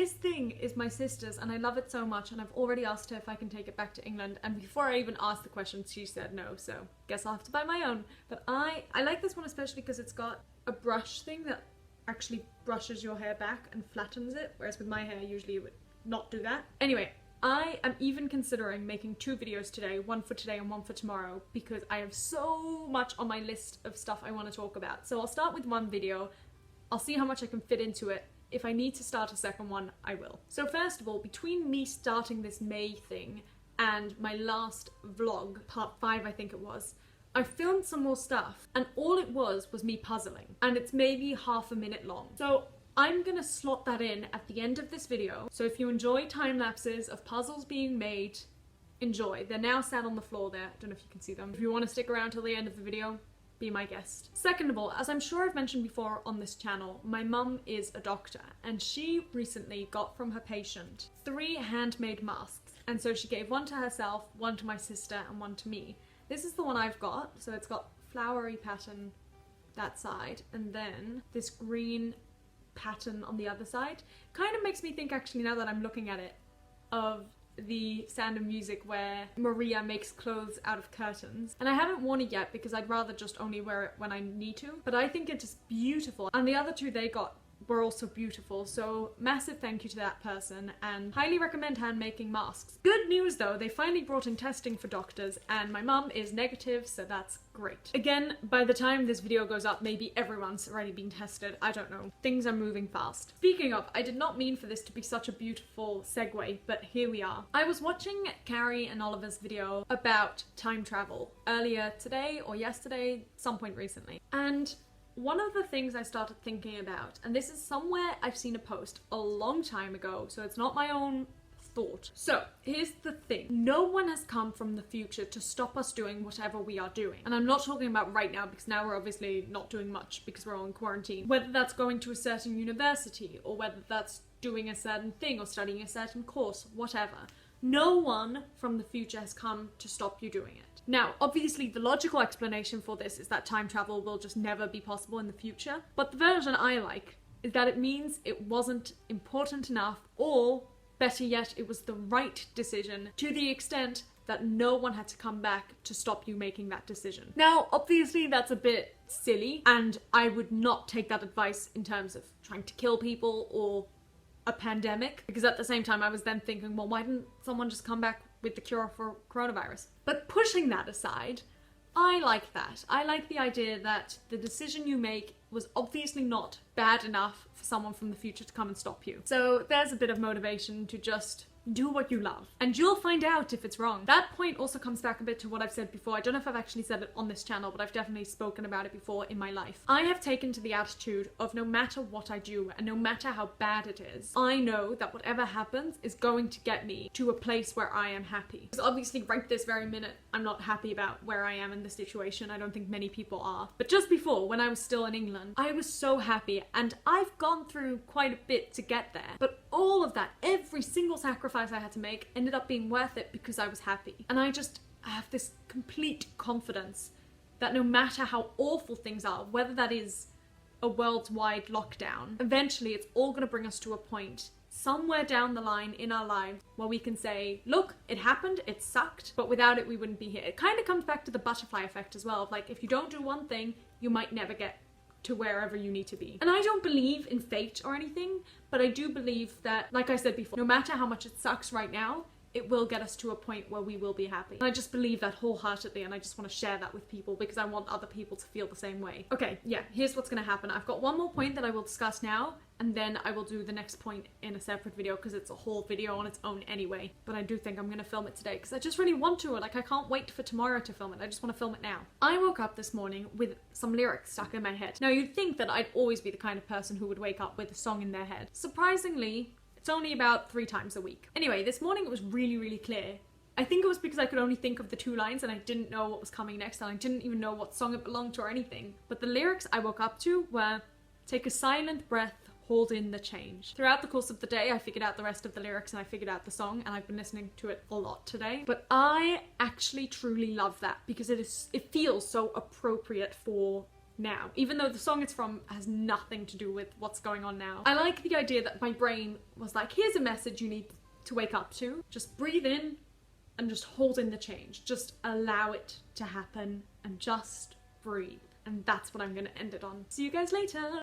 This thing is my sister's and I love it so much, and I've already asked her if I can take it back to England, and before I even asked the question she said no, so guess I'll have to buy my own. But I like this one especially because it's got a brush thing that actually brushes your hair back and flattens it, whereas with my hair usually it would not do that. Anyway, I am even considering making 2 videos today, one for today and one for tomorrow, because I have so much on my list of stuff I want to talk about. So I'll start with one video, I'll see how much I can fit into it. If I need to start a second one, I will. So first of all, between me starting this May thing and my last vlog, part 5 I think it was, I filmed some more stuff, and all it was me puzzling, and it's maybe half a minute long. So I'm gonna slot that in at the end of this video. So if you enjoy time lapses of puzzles being made, enjoy. They're now sat on the floor there. I don't know if you can see them. If you want to stick around till the end of the video, be my guest. Second of all, as I'm sure I've mentioned before on this channel, my mum is a doctor, and she recently got from her patient 3 handmade masks. And so she gave one to herself, one to my sister, and one to me. This is the one I've got. So it's got flowery pattern that side, and then this green pattern on the other side. Kind of makes me think, actually, now that I'm looking at it, of the Sound of Music where Maria makes clothes out of curtains. And I haven't worn it yet because I'd rather just only wear it when I need to, but I think it's just beautiful. And the other 2 they got were also beautiful, so massive thank you to that person, and highly recommend hand making masks. Good news though, they finally brought in testing for doctors, and my mum is negative, so that's great. Again, by the time this video goes up, maybe everyone's already been tested, I don't know. Things are moving fast. Speaking of, I did not mean for this to be such a beautiful segue, but here we are. I was watching Carrie and Oliver's video about time travel earlier today or yesterday, some point recently, and one of the things I started thinking about, and this is somewhere I've seen a post a long time ago, so it's not my own thought. So here's the thing. No one has come from the future to stop us doing whatever we are doing. And I'm not talking about right now, because now we're obviously not doing much because we're all in quarantine. Whether that's going to a certain university, or whether that's doing a certain thing or studying a certain course, whatever. No one from the future has come to stop you doing it. Now, obviously the logical explanation for this is that time travel will just never be possible in the future, but the version I like is that it means it wasn't important enough, or better yet, it was the right decision to the extent that no one had to come back to stop you making that decision. Now, obviously that's a bit silly, and I would not take that advice in terms of trying to kill people or a pandemic, because at the same time I was then thinking, well, why didn't someone just come back with the cure for coronavirus? But pushing that aside, I like that. I like the idea that the decision you make was obviously not bad enough for someone from the future to come and stop you. So there's a bit of motivation to just do what you love, and you'll find out if it's wrong. That point also comes back a bit to what I've said before. I don't know if I've actually said it on this channel, but I've definitely spoken about it before in my life. I have taken to the attitude of no matter what I do, and no matter how bad it is, I know that whatever happens is going to get me to a place where I am happy. Because obviously right this very minute, I'm not happy about where I am in the situation. I don't think many people are. But just before, when I was still in England, I was so happy, and I've gone through quite a bit to get there. But all of that, every single sacrifice I had to make, ended up being worth it because I was happy. And I have this complete confidence that no matter how awful things are, whether that is a worldwide lockdown, eventually it's all going to bring us to a point somewhere down the line in our lives where we can say, look, it happened, it sucked, but without it we wouldn't be here. It kind of comes back to the butterfly effect as well, of like, if you don't do one thing, you might never get to wherever you need to be. And I don't believe in fate or anything, but I do believe that, like I said before, no matter how much it sucks right now, it will get us to a point where we will be happy. And I just believe that wholeheartedly, and I just want to share that with people because I want other people to feel the same way. Okay, yeah, here's what's gonna happen. I've got one more point that I will discuss now, and then I will do the next point in a separate video because it's a whole video on its own anyway. But I do think I'm gonna film it today because I just really want to. Like, I can't wait for tomorrow to film it. I just want to film it now. I woke up this morning with some lyrics stuck in my head. Now, you'd think that I'd always be the kind of person who would wake up with a song in their head. Surprisingly, it's only about 3 times a week. Anyway, this morning it was really, really clear. I think it was because I could only think of the 2 lines and I didn't know what was coming next, and I didn't even know what song it belonged to or anything. But the lyrics I woke up to were, "Take a silent breath, hold in the change." Throughout the course of the day, I figured out the rest of the lyrics and I figured out the song, and I've been listening to it a lot today. But I actually truly love that because it feels so appropriate for now, even though the song it's from has nothing to do with what's going on now. I like the idea that my brain was like, here's a message you need to wake up to. Just breathe in and just hold in the change. Just allow it to happen and just breathe. And that's what I'm gonna end it on. See you guys later.